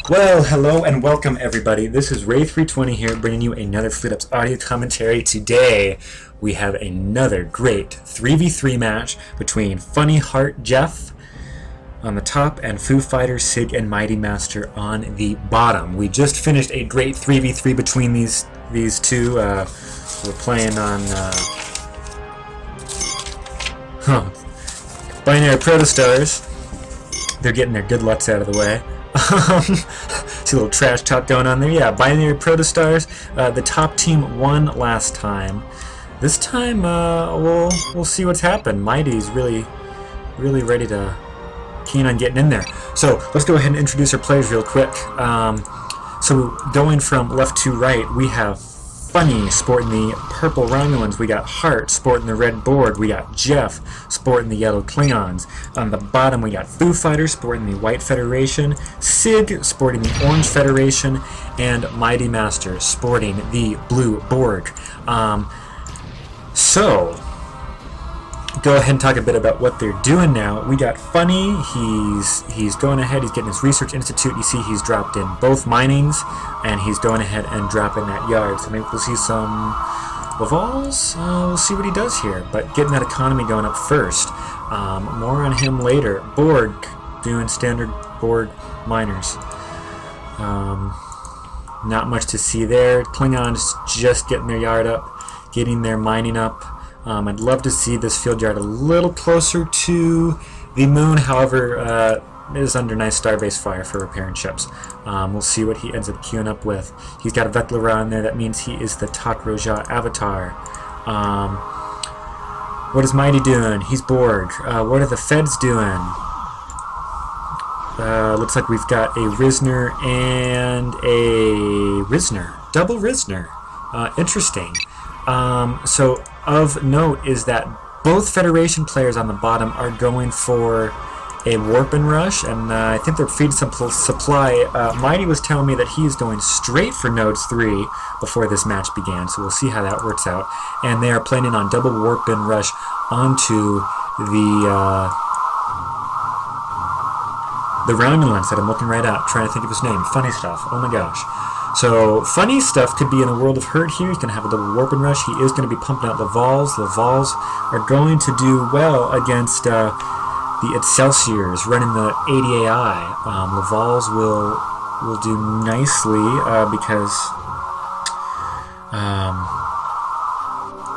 Well, hello and welcome everybody. This is Ray320 here, bringing you another Fleet Ups audio commentary. Today, we have another great 3v3 match between Funny Heart Jeff on the top and Foo Fighters Sig and Mighty Master on the bottom. We just finished a great 3v3 between these two. We're playing on Binary Protostars. They're getting their good lucks out of the way. See a little trash talk going on there. Yeah, Binary Protostars. The top team won last time. This time, we'll see what's happened. Mighty's really ready to keen on getting in there. So let's go ahead and introduce our players real quick. So going from left to right, we have Funny sporting the purple Romulans. We got Heart sporting the red Borg. We got Jeff sporting the yellow Klingons. On the bottom we got Foo Fighters sporting the white Federation, Sig sporting the orange Federation, and Mighty Master sporting the blue Borg. So go ahead and talk a bit about what they're doing now. We got Funny. He's going ahead. He's getting his research institute. You see he's dropped in both minings, and he's going ahead and dropping that yard. So maybe we'll see some Lavals. We'll see what he does here. But getting that economy going up first. More on him later. Borg doing standard Borg miners. Not much to see there. Klingons just getting their yard up, getting their mining up. I'd love to see this field yard a little closer to the moon, however, it is under nice starbase fire for repairing ships. We'll see what he ends up queuing up with. He's got a Vek'lera on there, that means he is the Tak Roja avatar. What is Mighty doing? He's Borg. What are the Feds doing? Looks like we've got a Rizner and a Rizner. Double Rizner. Interesting. So of note is that both Federation players on the bottom are going for a Warp and Rush, and I think they're feeding some supply. Mighty was telling me that he's going straight for Nodes 3 before this match began, so we'll see how that works out. And they are planning on double Warp and Rush onto the Romulans that I'm looking right at, trying to think of his name. Funny Stuff. Oh my gosh. So, Funny Stuff could be in a World of Hurt here. He's going to have a double Warp and Rush. He is going to be pumping out Lavals. Lavals are going to do well against the Excelsiors running the ADAI. Lavals will do nicely because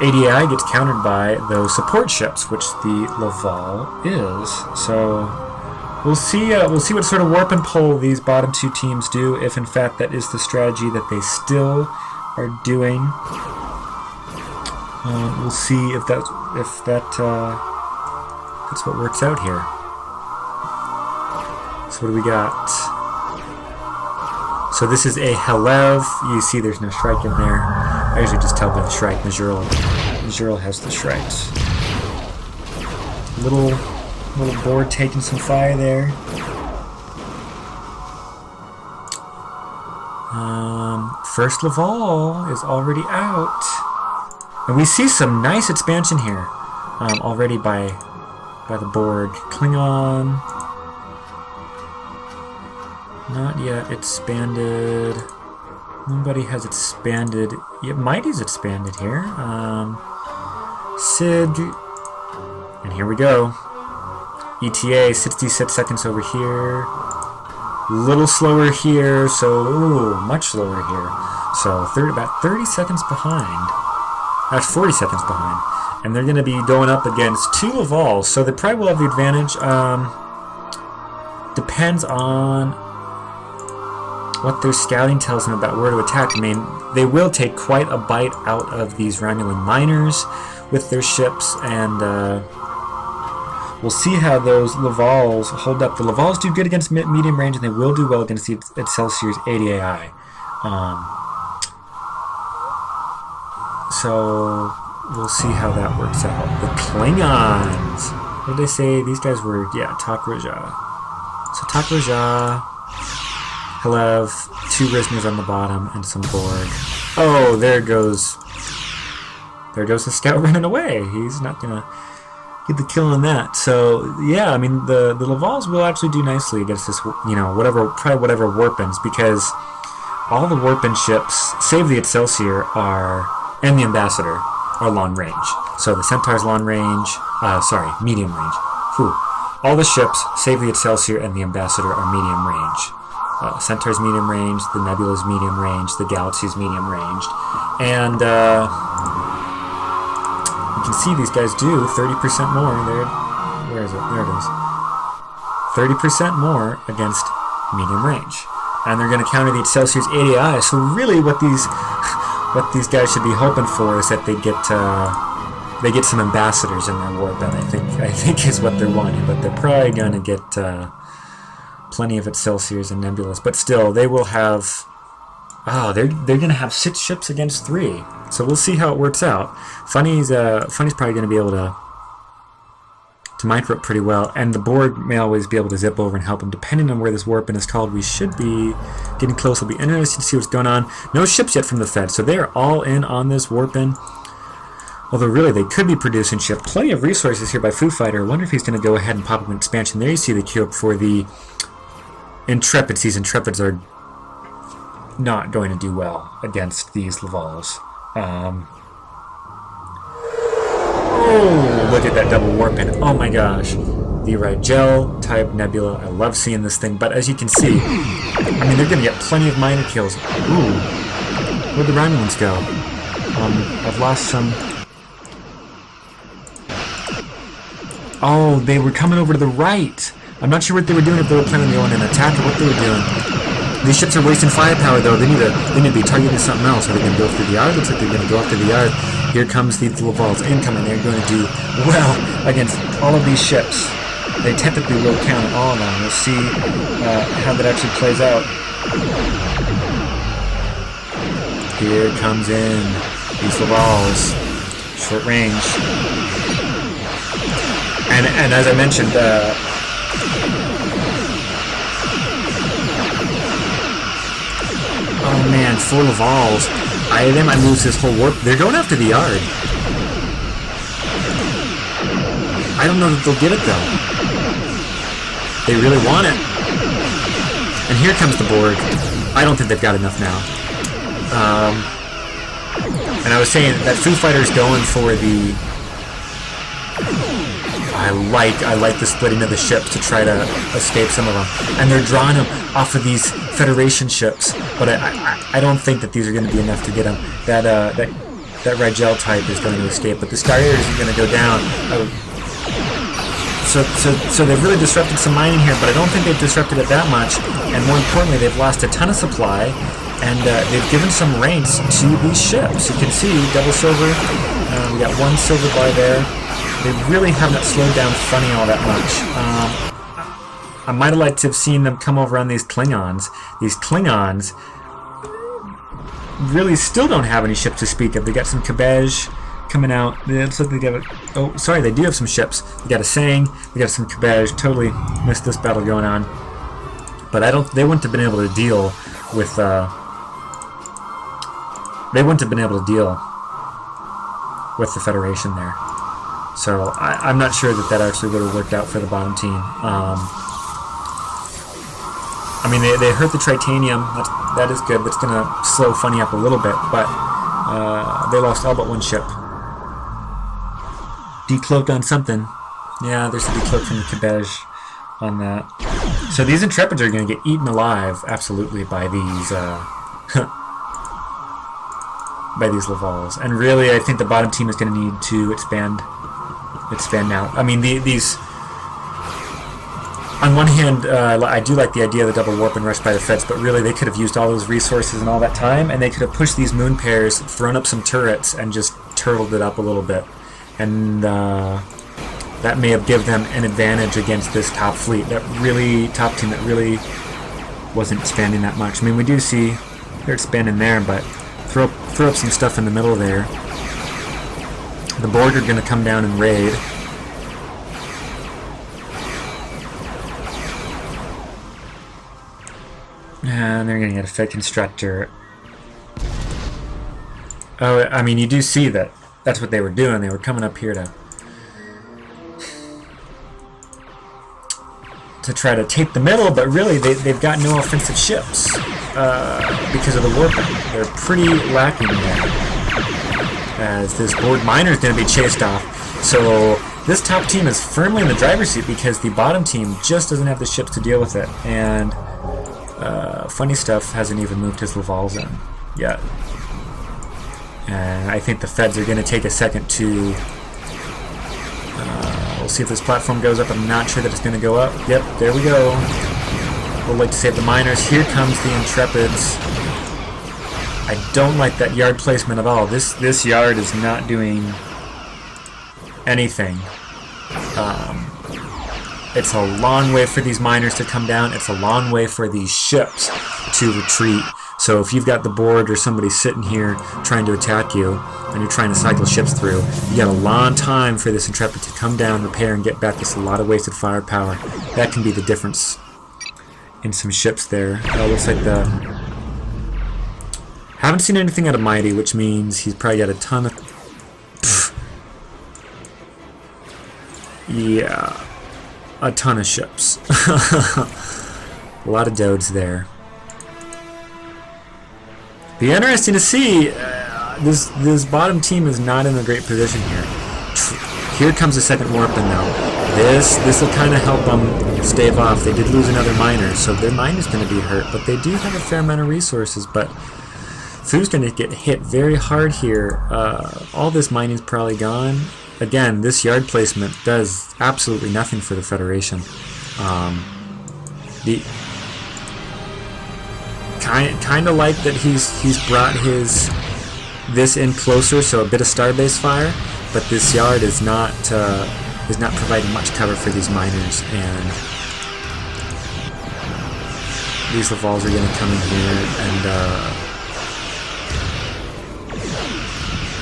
ADAI gets countered by those support ships, which the Laval is. So we'll see what sort of warp and pull these bottom two teams do, if in fact that is the strategy that they still are doing. We'll see if that's what works out here. So what do we got? So this is a Helev. You see there's no Shrike in there. I usually just tell by the Shrike. Majorel has the Shrikes. Little Borg taking some fire there. First Laval is already out. And we see some nice expansion here already by the Borg. Klingon. Not yet expanded. Nobody has expanded. Yeah, Mighty's expanded here. Sig. And here we go. ETA, 66 seconds over here. Little slower here, so much slower here. So about 30 seconds behind. That's 40 seconds behind. And they're going to be going up against two Lavals, so they probably will have the advantage. Depends on what their scouting tells them about where to attack. I mean, they will take quite a bite out of these Romulan miners with their ships, and we'll see how those Lavals hold up. The Lavals do good against medium range, and they will do well against the Excelsior's ADAI. So we'll see how that works out. The Klingons. What did they say? These guys were, yeah, Tak Roja. So Tak Roja, Helev, two Rizners on the bottom, and some Borg. Oh, there goes the scout running away. He's not gonna get the kill on that. So yeah, I mean the Lavals will actually do nicely against this, you know, probably whatever Warpins, because all the Warpin ships, save the Excelsior, and the Ambassador, are long range. So the Centaur's long range, medium range. Whew. All the ships, save the Excelsior and the Ambassador, are medium range. Centaur's medium range, the Nebula's medium range, the Galaxy's medium ranged, and you can see these guys do 30% more. Where is it? There it is. 30% more against medium range, and they're going to counter the Excelsior's ADI. So really, what these guys should be hoping for is that they get some ambassadors in their warp, and I think is what they're wanting. But they're probably going to get plenty of Excelsiors and Nebulas. But still, they will have. Oh, they're going to have 6 ships against 3. So we'll see how it works out. Funny's probably going to be able to micro it pretty well, and the Borg may always be able to zip over and help him, depending on where this Warpin is called. We should be getting close. It'll be interesting to see what's going on. No ships yet from the Fed, so they're all in on this Warpin. Although really, they could be producing ships. Plenty of resources here by Foo Fighter. I wonder if he's going to go ahead and pop up an expansion. There you see the queue up for the Intrepids. These Intrepids are not going to do well against these Lavals. Oh, look at that double Warpin. Oh my gosh. The Rigel type Nebula. I love seeing this thing, but as you can see, I mean, they're going to get plenty of minor kills. Ooh. Where'd the Romulans go? I've lost some. Oh, they were coming over to the right. I'm not sure what they were doing, if they were planning to go on an attack or what they were doing. These ships are wasting firepower, though. They need to be targeting something else. Are they going to go through the yard? Looks like they're going to go after the yard. Here comes the Lavals incoming. They're going to do well against all of these ships. They typically will count all of them. We'll see how that actually plays out. Here comes in these Lavals. Short range. And as I mentioned, oh man, 4 Lavals. They might lose this whole warp. They're going after the yard. I don't know that they'll get it though. They really want it. And here comes the Borg. I don't think they've got enough now. And I was saying that Foo Fighter's going for the. I like the splitting of the ships to try to escape some of them, and they're drawing them off of these Federation ships. But I don't think that these are going to be enough to get them. That Rigel type is going to escape, but the Skyraiders is going to go down. So they've really disrupted some mining here, but I don't think they've disrupted it that much. And more importantly, they've lost a ton of supply, and they've given some ranks to these ships. You can see double silver. We got 1 silver bar there. They really haven't slowed down Funny all that much. I might have liked to have seen them come over on these Klingons. These Klingons really still don't have any ships to speak of. They got some Kabej coming out. It looks like they got oh, sorry, they do have some ships. They got a Sang. They got some Kabej. Totally missed this battle going on. But they wouldn't have been able to deal with. They wouldn't have been able to deal with the Federation there. So I'm not sure that actually would have worked out for the bottom team. I mean, they hurt the Tritanium. That is good. That's going to slow Funny up a little bit, but they lost all but 1 ship. Decloaked on something. Yeah, there's a decloak from the Kabej on that. So these Intrepids are going to get eaten alive, absolutely, by these by these Lavals. And really, I think the bottom team is going to need to expand out. I mean, these. On one hand, I do like the idea of the double warp and rush by the Feds, but really they could have used all those resources and all that time, and they could have pushed these moon pairs, thrown up some turrets, and just turtled it up a little bit. And that may have given them an advantage against this top fleet, top team that really wasn't expanding that much. I mean, we do see they're expanding there, but throw up some stuff in the middle there. The Borg are going to come down and raid. And they're going to get a Fed Constructor. Oh, I mean, you do see that that's what they were doing. They were coming up here to to try to take the middle, but really they've got no offensive ships because of the warping. They're pretty lacking there, as this board miner is going to be chased off. So this top team is firmly in the driver's seat because the bottom team just doesn't have the ships to deal with it. And Funny Stuff hasn't even moved his Lavals in yet. And I think the Feds are going to take a second to... we'll see if this platform goes up. I'm not sure that it's going to go up. Yep, there we go. We'll like to save the miners. Here comes the Intrepids. I don't like that yard placement at all. This yard is not doing anything. It's a long way for these miners to come down. It's a long way for these ships to retreat. So if you've got the board or somebody sitting here trying to attack you and you're trying to cycle ships through, you got a long time for this Intrepid to come down, repair, and get back. That's a lot of wasted firepower. That can be the difference in some ships there. Looks like the... Haven't seen anything out of Mighty, which means he's probably got a ton of... Yeah. A ton of ships. A lot of Dodes there. Be interesting to see. This bottom team is not in a great position here. Here comes the second warp in though. This will kind of help them stave off. They did lose another miner, so their mine is going to be hurt, but they do have a fair amount of resources. But Fu's going to get hit very hard here. All this mining's probably gone. Again, this yard placement does absolutely nothing for the Federation. Kind of like that he's brought this in closer, so a bit of starbase fire, but this yard is not providing much cover for these miners, and these Lavals are going to come in here and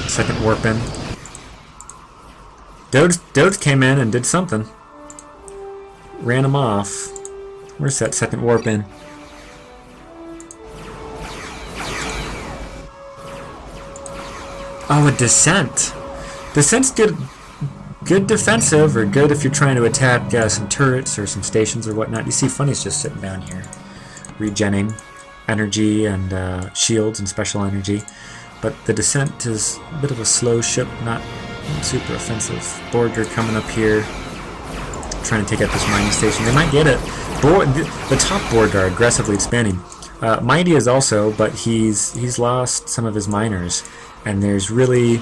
second warp in. Dodes came in and did something. Ran him off. Where's that second warp in? Oh, a Descent. Descent's good defensive, or good if you're trying to attack some turrets or some stations or whatnot. You see Funny's just sitting down here, regenning energy and shields and special energy. But the Descent is a bit of a slow ship, not super offensive. Borger coming up here, trying to take out this mining station. They might get it. The top board are aggressively expanding. Mighty is also, but he's lost some of his miners. And there's really,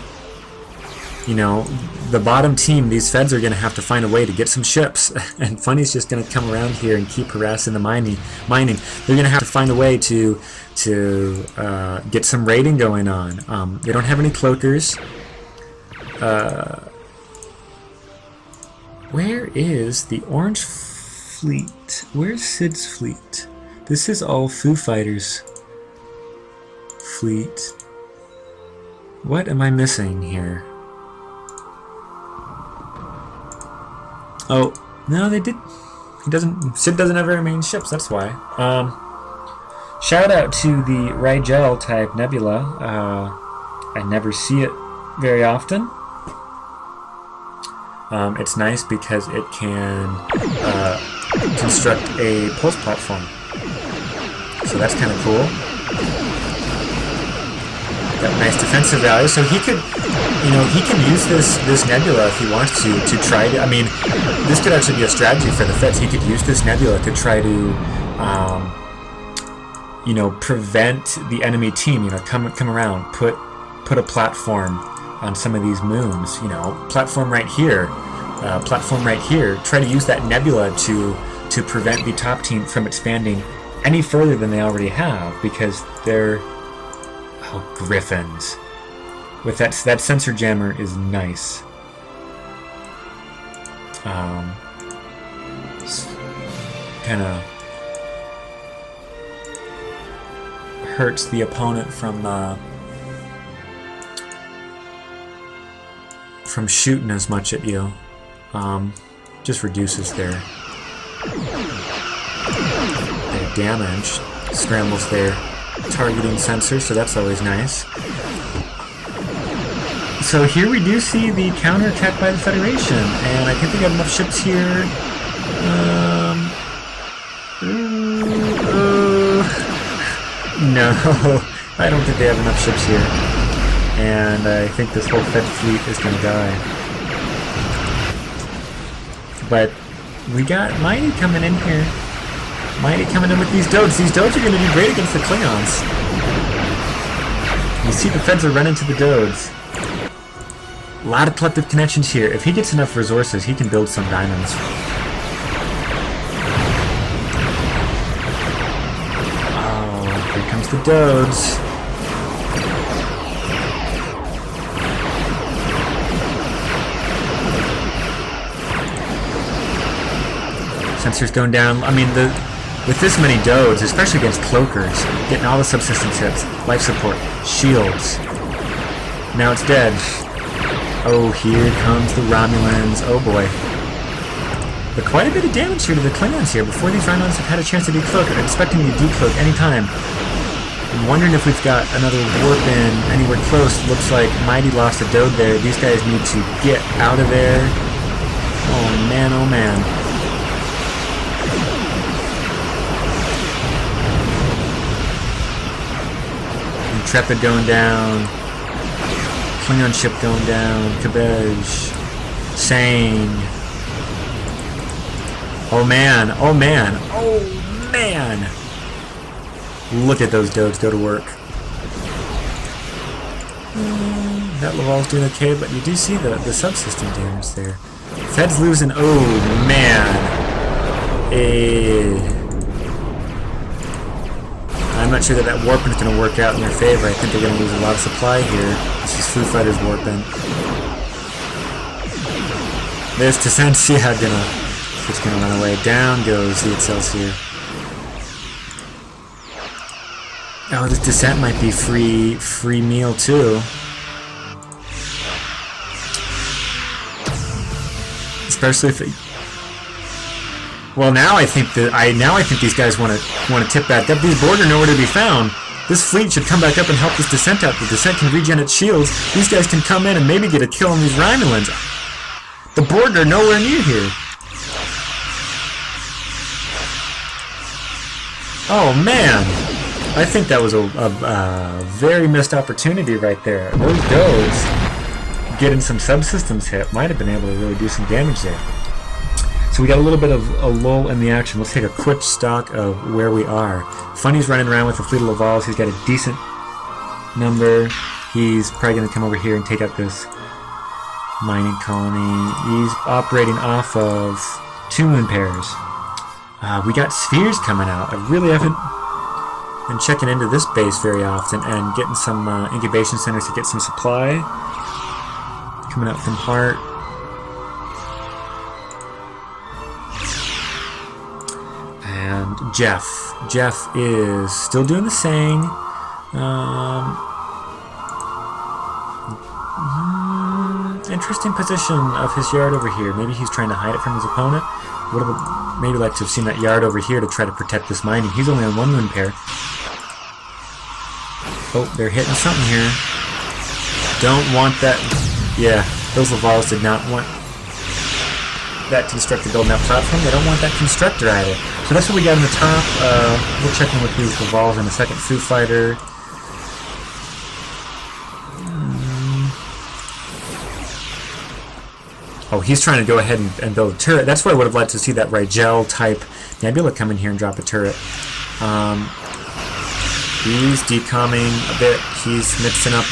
you know, the bottom team, these Feds are going to have to find a way to get some ships. And Funny's just going to come around here and keep harassing the mining. They're going to have to find a way to get some raiding going on. They don't have any cloakers. Where is the Orange Fleet? Where's Sid's fleet? This is all Foo Fighters' fleet. What am I missing here? Oh, no, they did. Sid doesn't have very many ships, that's why. Shout out to the Rigel type nebula. I never see it very often. It's nice because it can construct a pulse platform. So that's kind of cool. Got nice defensive value, so he could, you know, he can use this nebula if he wants to try to. I mean, this could actually be a strategy for the Feds. He could use this nebula to try to, you know, prevent the enemy team. You know, come around, put a platform on some of these moons. You know, platform right here, Try to use that nebula to prevent the top team from expanding any further than they already have, because they're Griffins. With that sensor jammer is nice. Kind of hurts the opponent from shooting as much at you. Just reduces their damage, scrambles their targeting sensor, so that's always nice. So here we do see the counterattack by the Federation, and I think they got enough ships here. No, I don't think they have enough ships here. And I think this whole Fed fleet is going to die. But we got Mighty coming in here. Mighty coming in with these Dodes. These Dodes are going to be great against the Klingons. You see the Feds are running to the Dodes. A lot of collective connections here. If he gets enough resources, he can build some diamonds. Oh, here comes the Dodes. Sensors going down. I mean, with this many Dodes, especially against Cloakers, getting all the subsistence hits, life support, shields. Now it's dead. Oh, here comes the Romulans. Oh boy. But quite a bit of damage here to the Klingons here before these Romulans have had a chance to decloak. I'm expecting to decloak anytime. I'm wondering if we've got another warp in anywhere close. Looks like Mighty lost a Dode there. These guys need to get out of there. Oh man, oh man. Intrepid going down. Klingon ship going down. Kabej. Sane. Oh man. Oh man. Oh man. Look at those Dodes go to work. That Laval's doing okay, but you do see the subsystem damage there. Fed's losing. Oh man. I'm not sure that warping is going to work out in their favor. I think they're going to lose a lot of supply here. This is Foo Fighters warping. There's Tessentia it's going to run away. Down goes the Excelsior. Oh, this descent might be free meal too. Especially if it, well, now I think these guys want to tip that. These board are nowhere to be found. This fleet should come back up and help this descent out. The descent can regen its shields. These guys can come in and maybe get a kill on these Romulans. The board are nowhere near here. Oh man, I think that was a very missed opportunity right there. Those Dodes getting some subsystems hit might have been able to really do some damage there. So we got a little bit of a lull in the action. Let's take a quick stock of where we are. Funny's running around with a fleet of Lavals. He's got a decent number. He's probably going to come over here and take out this mining colony. He's operating off of 2 moon pairs. We got spheres coming out. I really haven't been checking into this base very often and getting some incubation centers to get some supply. Coming out from Heart. And Jeff. Jeff is still doing the same. Interesting position of his yard over here. Maybe he's trying to hide it from his opponent. Would have maybe like to have seen that yard over here to try to protect this mining. He's only on 1 moon pair. Oh, they're hitting something here. Don't want that. Yeah, those Lavals did not want that constructor building that platform. They don't want that constructor either. So that's what we got in the top. We'll check in with these Lavals in a second. Foo Fighter. Oh, he's trying to go ahead and build a turret. That's what I would have liked to see, that Rigel type Nebula come in here and drop a turret. He's decomming a bit. He's mixing up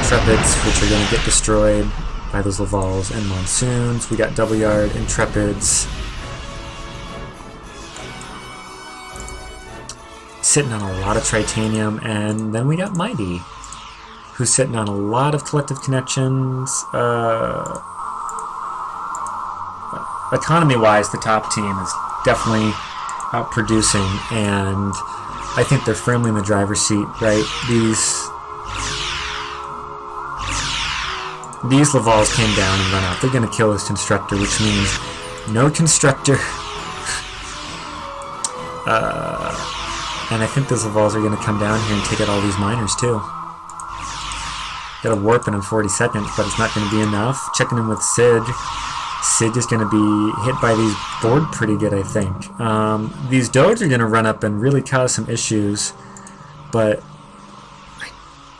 Intrepids, which are going to get destroyed by those Lavals and Monsoons. We got Double Yard, Intrepids. Sitting on a lot of Tritanium, and then we got Mighty, who's sitting on a lot of collective connections. Economy-wise, the top team is definitely outproducing, and I think they're firmly in the driver's seat, right? These Lavals came down and run out. They're going to kill this constructor, which means no constructor. And I think those Lavals are going to come down here and take out all these miners, too. Got a warp in 40 seconds, but it's not going to be enough. Checking in with Sid. Sig is going to be hit by these board pretty good, I think. These Dodes are going to run up and really cause some issues, but I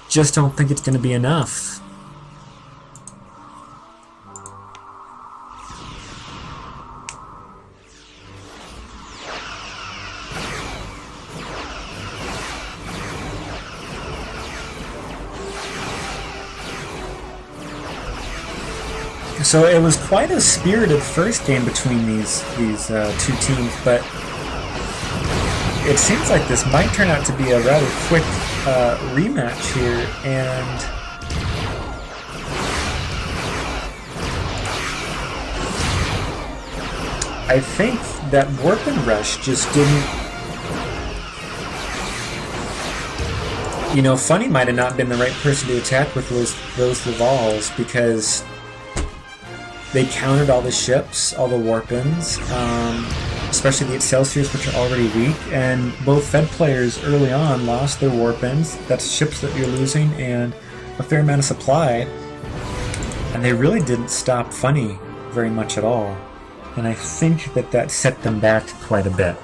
just don't think it's going to be enough. So it was quite a spirited first game between these two teams, but it seems like this might turn out to be a rather quick rematch here, and I think that Warp and Rush just didn't... You know, Funny might have not been the right person to attack with those Lavals, because they countered all the ships, all the Warpins, especially the Excelsiors, which are already weak, and both Fed players early on lost their Warpins. That's ships that you're losing, and a fair amount of supply, and they really didn't stop Funny very much at all. And I think that set them back quite a bit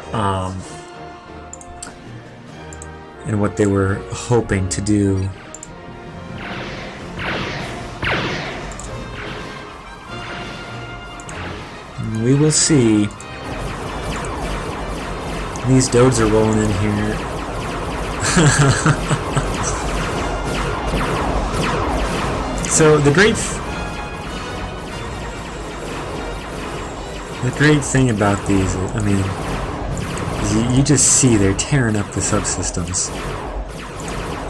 in what they were hoping to do. We will see. These Dodes are rolling in here. So the great thing about these, I mean, is you just see they're tearing up the subsystems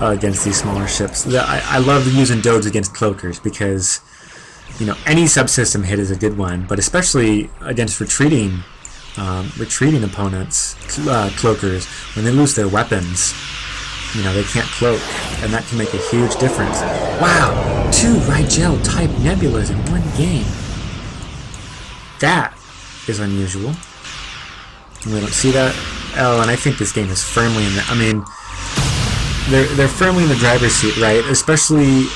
against these smaller ships. I love using Dodes against Cloakers because, you know, any subsystem hit is a good one, but especially against retreating opponents, Cloakers, when they lose their weapons, you know, they can't cloak, and that can make a huge difference. Wow, 2 Rigel type Nebulas in one game. That is unusual. We don't see that. Oh, and I think this game is firmly in the... I mean, they're firmly in the driver's seat, right? Especially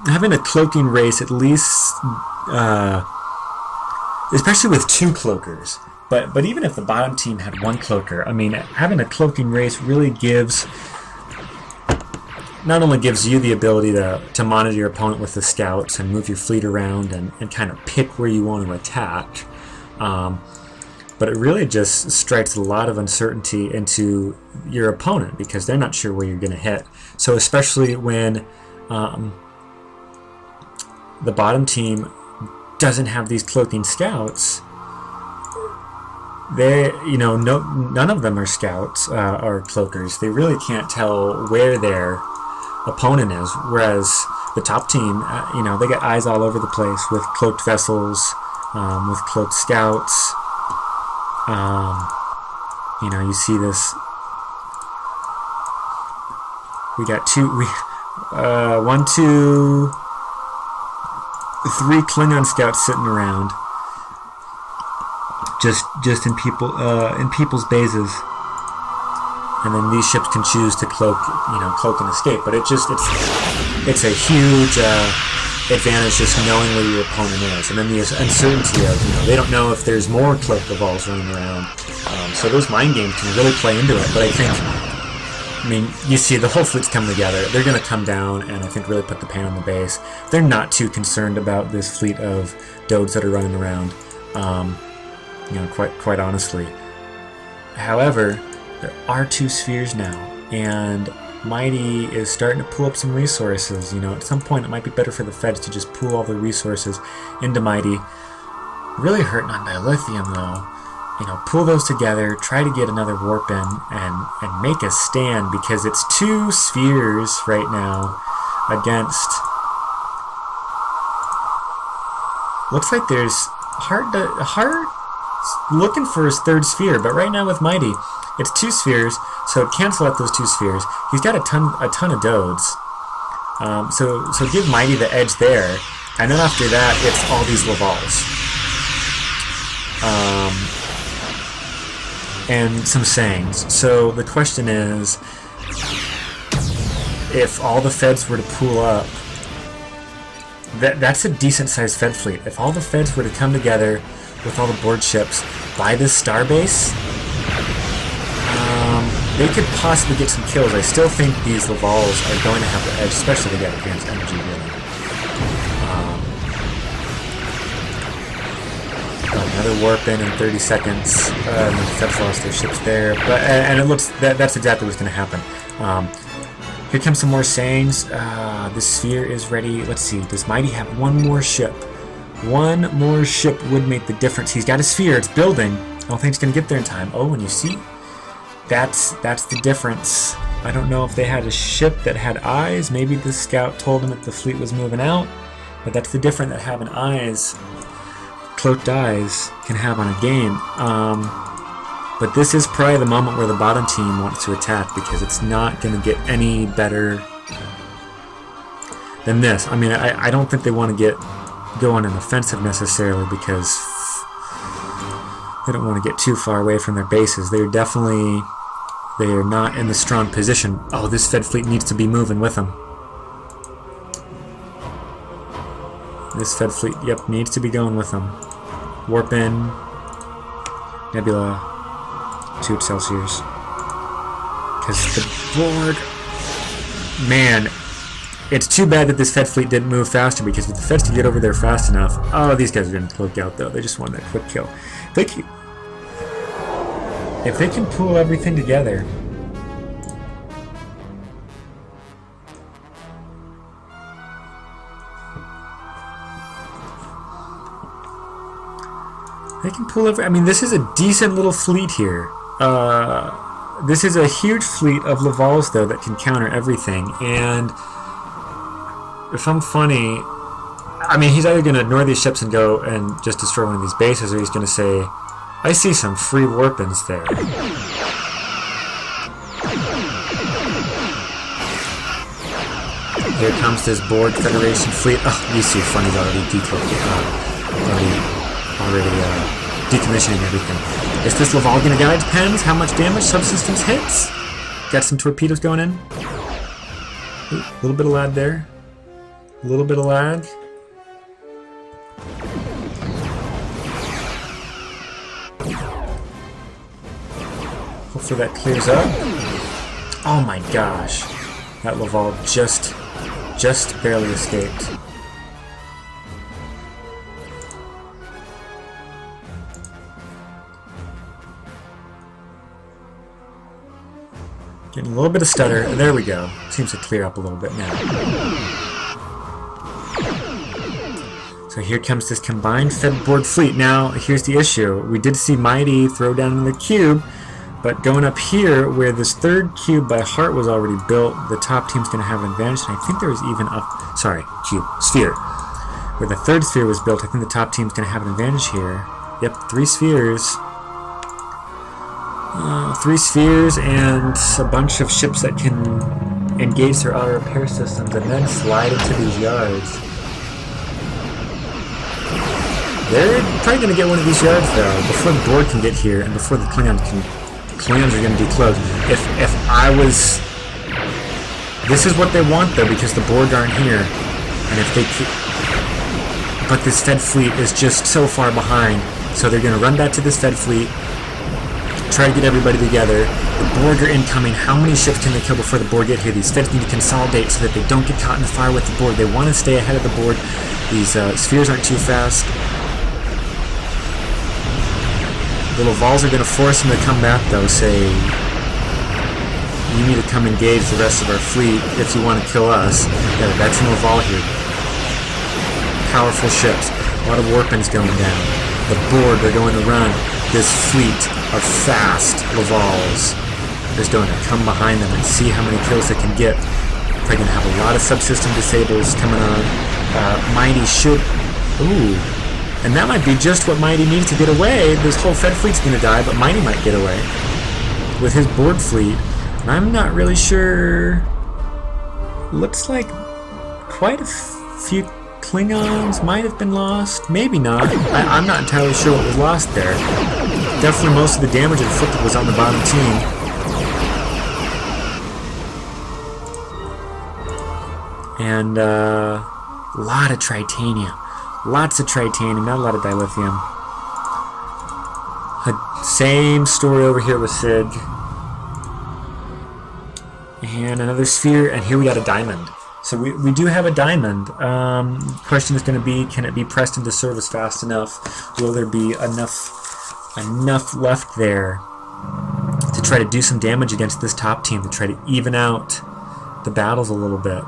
having a cloaking race, at least, especially with 2 Cloakers. But even if the bottom team had 1 Cloaker, I mean, having a cloaking race really gives... Not only gives you the ability to monitor your opponent with the scouts and move your fleet around and kind of pick where you want to attack, but it really just strikes a lot of uncertainty into your opponent because they're not sure where you're going to hit. So especially when the bottom team doesn't have these cloaking scouts, none of them are scouts or cloakers. They really can't tell where their opponent is, whereas the top team, they get eyes all over the place with cloaked vessels, with cloaked scouts. You see this. We got 1, 2, 3 Klingon scouts sitting around, just in people's bases. And then these ships can choose to cloak and escape. But it's a huge advantage just knowing where your opponent is. And then the uncertainty of, they don't know if there's more cloaked Lavals running around. So those mind games can really play into it. But I think, you see the whole fleet's coming together. They're going to come down and I think really put the pan on the base. They're not too concerned about this fleet of Dodes that are running around, quite honestly. However, there are 2 spheres now, and Mighty is starting to pull up some resources. At some point it might be better for the Feds to just pool all the resources into Mighty. Really hurting on Dilithium though. Pull those together, try to get another warp in, and make a stand, because it's 2 spheres right now against... Looks like there's hard looking for his 3rd sphere, but right now with Mighty, it's 2 spheres, so cancel out those 2 spheres. He's got a ton of Dodes, so give Mighty the edge there, and then after that, it's all these Lavals, and some Sangs. So the question is, if all the Feds were to pool up, That's a decent-sized Fed fleet. If all the Feds were to come together with all the board ships by this starbase, they could possibly get some kills. I still think these Lavals are going to have the edge, especially if they get advanced energy, really. Another warp in 30 seconds. And the Feds lost their ships there, but and it looks that's exactly what's going to happen. Here comes some more sayings. This sphere is ready. Let's see. Does Mighty have one more ship? One more ship would make the difference. He's got a sphere. It's building. I don't think it's going to get there in time. Oh, and you see, that's the difference. I don't know if they had a ship that had eyes. Maybe the scout told them that the fleet was moving out. But that's the difference that having eyes, cloaked eyes, can have on a game. But this is probably the moment where the bottom team wants to attack, because it's not going to get any better than this. I mean, I don't think they want to go on an offensive necessarily, because they don't want to get too far away from their bases. They are not in the strong position. Oh, this Fed fleet needs to be moving with them. This Fed fleet, yep, needs to be going with them. Warp in. Nebula. 2 Excelsiors. Because the board... Man, it's too bad that this Fed fleet didn't move faster, because if the Feds could get over there fast enough... Oh, these guys are going to cloak out, though. They just wanted that quick kill. If they can pull everything together... They can pull every... I mean, this is a decent little fleet here. This is a huge fleet of Lavals, though, that can counter everything. And if I'm funny, I mean, he's either going to ignore these ships and go and just destroy one of these bases, or he's going to say, I see some free warp-ins there. Here comes this Borg Federation fleet. Oh, you see, Funny's already decommissioning everything. Is this Laval gonna die? Depends how much damage subsystems hits. Got some torpedoes going in. Ooh, a little bit of lag there. A little bit of lag. Hopefully that clears up. Oh my gosh. That Laval just barely escaped. Getting a little bit of stutter. There we go. Seems to clear up a little bit now. So here comes this combined Fed board fleet. Now, here's the issue. We did see Mighty throw down in the cube, but going up here, where this third cube by Hart was already built, the top team's going to have an advantage. And I think there was even sphere. Where the third sphere was built, I think the top team's going to have an advantage here. Yep, 3 spheres. 3 spheres and a bunch of ships that can engage their auto repair systems and then slide into these yards. They're probably going to get one of these yards, though, before the board can get here and before the Klingons are going to declose. If I was... This is what they want, though, because the board aren't here. And if they keep... But this Fed fleet is just so far behind, so they're going to run back to this Fed fleet, try to get everybody together. The Borg are incoming. How many ships can they kill before the Borg get here? These Feds need to consolidate so that they don't get caught in the fire with the Borg. They want to stay ahead of the Borg. These spheres aren't too fast. The Lavals are going to force them to come back, though, say, you need to come engage the rest of our fleet if you want to kill us. Yeah, that's an Laval here. Powerful ships. A lot of warp-ins going down. The Borg are going to run this fleet of fast Lavals. They're going to come behind them and see how many kills they can get. They're going to have a lot of subsystem disables coming on. Mighty should... Ooh. And that might be just what Mighty needs to get away. This whole Fed fleet's going to die, but Mighty might get away with his board fleet. And I'm not really sure... Looks like quite a few Klingons might have been lost. Maybe not. I'm not entirely sure what was lost there. Definitely most of the damage inflicted was on the bottom team. And A lot of tritanium. Lots of tritanium, not a lot of dilithium. Same story over here with Sig. And another sphere, and here we got a diamond. So we do have a diamond. Question is going to be, can it be pressed into service fast enough? Will there be enough left there to try to do some damage against this top team, to try to even out the battles a little bit?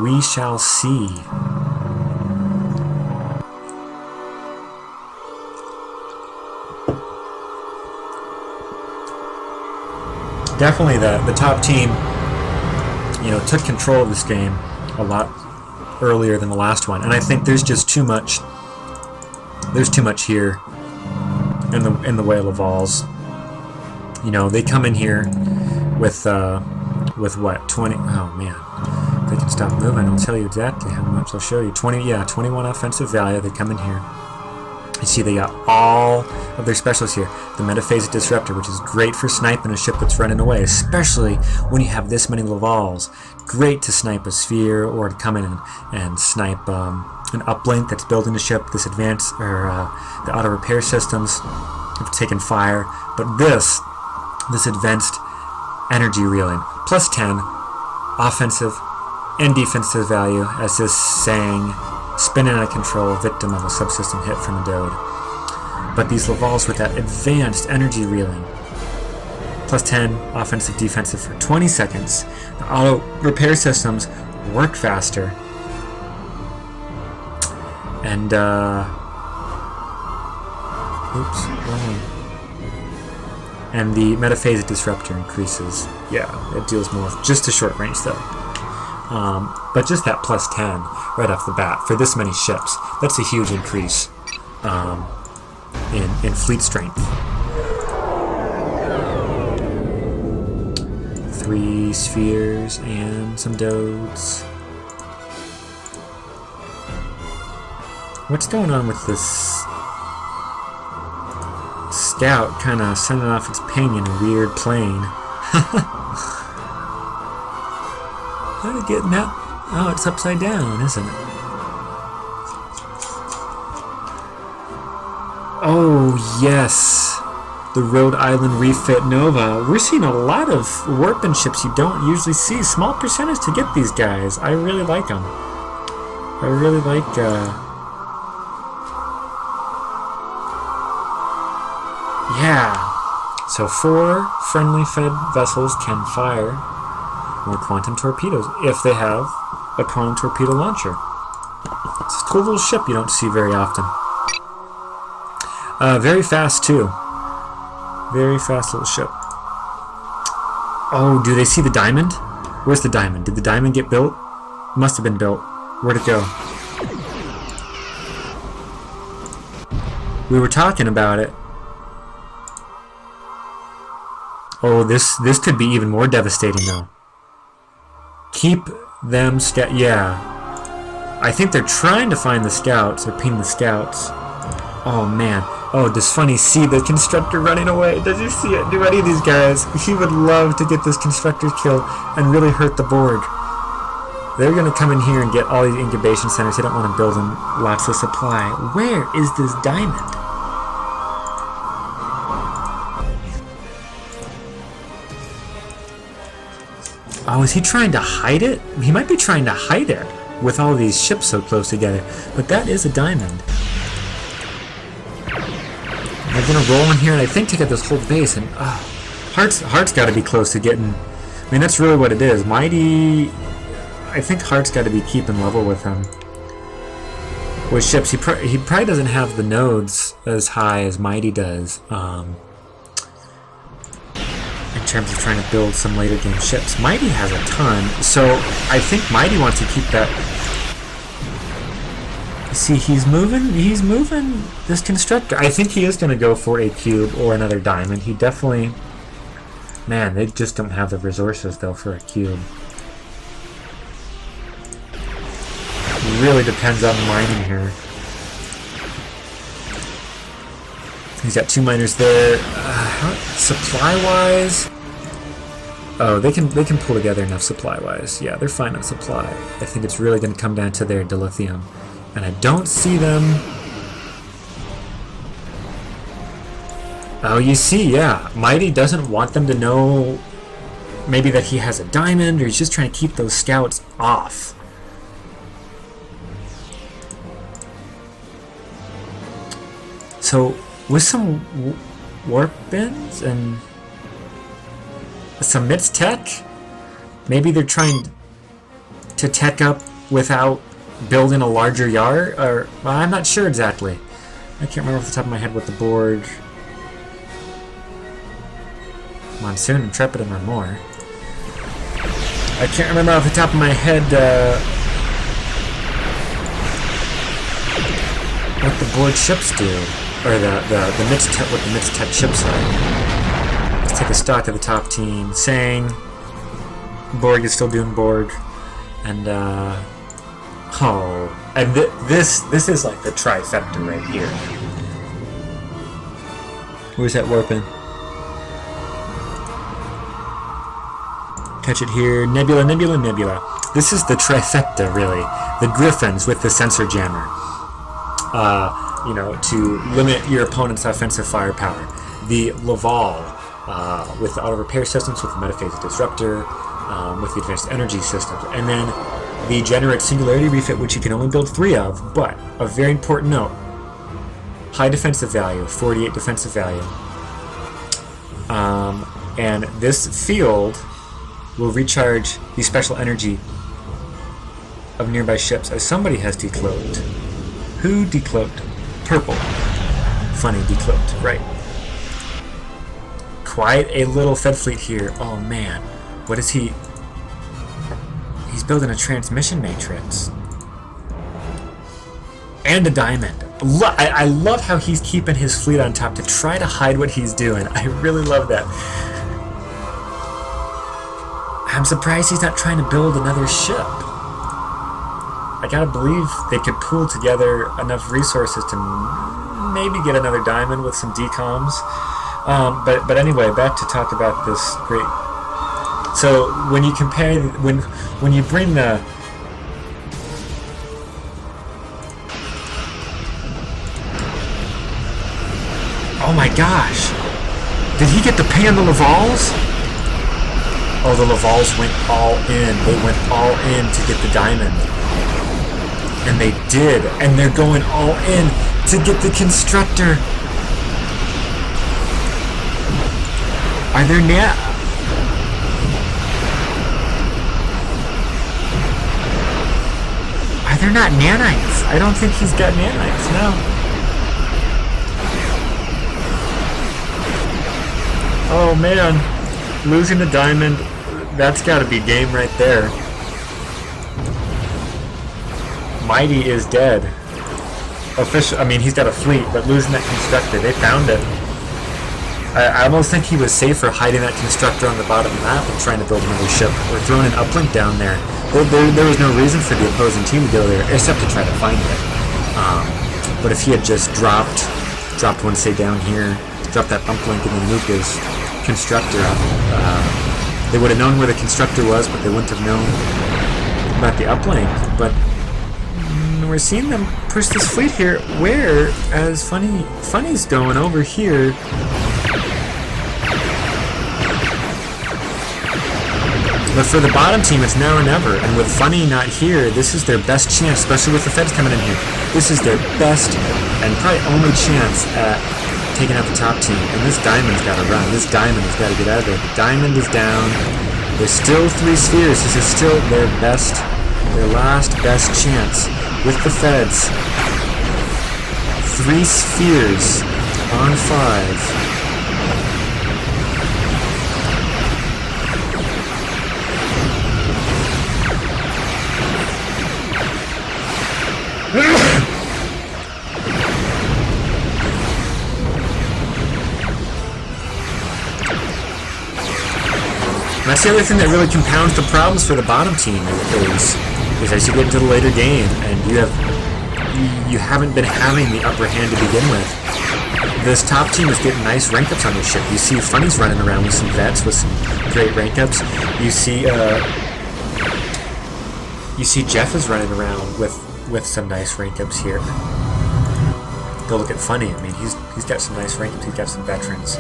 We shall see. Definitely the top team, took control of this game a lot earlier than the last one, and I think there's just too much. There's too much here in the way of Laval's. They come in here with what, 20? Oh man, if they can stop moving, I'll tell you exactly how much. I'll show you. 21 offensive value. They come in here. You see they got all of their specials here. The Metaphasic Disruptor, which is great for sniping a ship that's running away, especially when you have this many Lavals. Great to snipe a sphere, or to come in and snipe an uplink that's building a ship. This advanced, or the auto repair systems have taken fire. But this advanced energy reeling, plus 10 offensive and defensive value, as this saying, spinning out of control, victim of a subsystem hit from a Dode. But these Lavals with that advanced energy reeling, plus 10 offensive defensive for 20 seconds. The auto repair systems work faster. And and the Metaphasic Disruptor increases. Yeah, it deals more, just to short range though. But just that plus 10 right off the bat for this many ships, that's a huge increase in fleet strength. 3 spheres and some Dodes. What's going on with this scout kind of sending off its ping in a weird plane? How did it get in that? Oh, it's upside down, isn't it? Oh, yes. The Rhode Island refit Nova. We're seeing a lot of warping ships you don't usually see. Small percentage to get these guys. I really like them. I really like... Yeah. So 4 friendly fed vessels can fire more quantum torpedoes if they have a quantum torpedo launcher. It's a cool little ship you don't see very often. Very fast too. Very fast little ship. Oh, do they see the diamond? Where's the diamond? Did the diamond get built? Must have been built. Where'd it go? We were talking about it. Oh, this could be even more devastating though. Keep them yeah. I think they're trying to find the scouts. They're pinging the scouts. Oh man. Oh, does Funny see the constructor running away? Does he see it? Do any of these guys? He would love to get this constructor kill and really hurt the Borg. They're going to come in here and get all these incubation centers. They don't want to build them lots of supply. Where is this diamond? Oh, is he trying to hide it? He might be trying to hide it with all these ships so close together. But that is a diamond. They're going to roll in here and I think to get this whole base. And Heart's got to be close to getting... I mean, that's really what it is. Mighty... I think Heart's got to be keeping level with him. With ships, he probably doesn't have the nodes as high as Mighty does. In terms of trying to build some later game ships. Mighty has a ton, so I think Mighty wants to keep that. See, he's moving this constructor. I think he is going to go for a cube or another diamond. He definitely... Man, they just don't have the resources, though, for a cube. It really depends on mining here. He's got 2 miners there. Supply-wise... Oh, they can pull together enough supply-wise. Yeah, they're fine on supply. I think it's really going to come down to their dilithium. And I don't see them... Oh, you see, yeah. Mighty doesn't want them to know maybe that he has a diamond, or he's just trying to keep those scouts off. So, with some warp bins and some MITS tech, maybe they're trying to tech up without building a larger yard, or well, I'm not sure exactly. I can't remember off the top of my head what the board... Monsoon, Intrepid, and Ramor. I can't remember off the top of my head what the board ships do, or the MITS tech, what the MITS tech ships are. Let's take a stock of the top team. Sang, Borg is still doing Borg, and and this is like the trifecta right here. Where's that warping? Catch it here. Nebula, Nebula, Nebula. This is the trifecta, really. The Griffins with the sensor jammer. You know, to limit your opponent's offensive firepower. The Laval with the auto repair systems, with the metaphasic disruptor, with the advanced energy systems, and then the Generate Singularity Refit, which you can only build 3 of. But a very important note: high defensive value, 48 defensive value, and this field will recharge the special energy of nearby ships as somebody has decloaked. Who decloaked? Purple. Funny, decloaked, right. Quite a little Fed fleet here. Oh man, what is he? He's building a transmission matrix. And a diamond. I love how he's keeping his fleet on top to try to hide what he's doing. I really love that. I'm surprised he's not trying to build another ship. I gotta believe they could pool together enough resources to maybe get another diamond with some decoms. But anyway, back to talk about this great. So when you compare, when you bring the oh my gosh, did he get the pay on the Lavals? Oh, the Lavals went all in. They went all in to get the diamond. And they did. And they're going all in to get the constructor. Are there Are there not nanites? I don't think he's got nanites, no. Oh man. Losing the diamond, that's got to be game right there. Mighty is dead. I mean, he's got a fleet, but losing that constructor, they found it. I almost think he was safer hiding that constructor on the bottom of the map and trying to build another ship, or throwing an uplink down there. There was no reason for the opposing team to go there, except to try to find it. But if he had just dropped one, say down here, dropped that uplink and then moved his constructor up, they would have known where the constructor was, but they wouldn't have known about the uplink. But we're seeing them push this fleet here, where as Funny's going over here. But for the bottom team, it's now or never, and with Funny not here, this is their best chance, especially with the Feds coming in here. This is their best and probably only chance at taking out the top team, and this diamond's got to run. This diamond has got to get out of there. The diamond is down. There's still 3 spheres. This is still their last best chance with the Feds. 3 spheres on 5. That's the other thing that really compounds the problems for the bottom team is as you get into the later game and you haven't been having the upper hand to begin with. This top team is getting nice rank ups on this ship. You see Funny's running around with some vets with some great rank ups. You see Jeff is running around with some nice rank ups here. Go look at Funny. I mean, he's got some nice rank ups. He's got some veterans.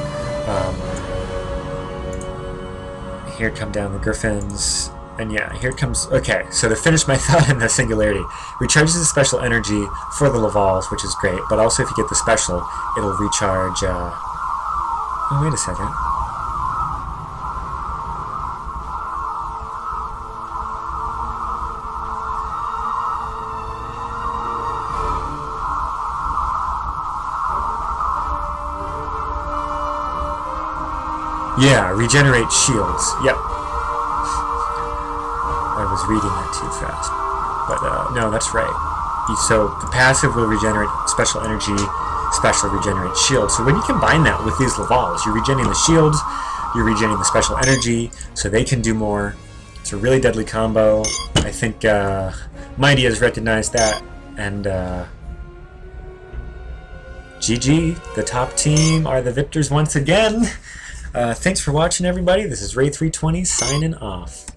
Here come down the Griffins. And yeah, here comes... Okay, so to finish my thought in the Singularity, recharges the special energy for the Lavals, which is great, but also if you get the special, it'll recharge... Oh, wait a second. Yeah, regenerate shields. Yep. I was reading that too fast. But no, that's right. So the passive will regenerate special energy, special regenerate shield. So when you combine that with these Lavals, you're regenerating the shields, you're regenerating the special energy, so they can do more. It's a really deadly combo. I think Mighty has recognized that, and GG, the top team are the victors once again. Thanks for watching, everybody. This is Ray320 signing off.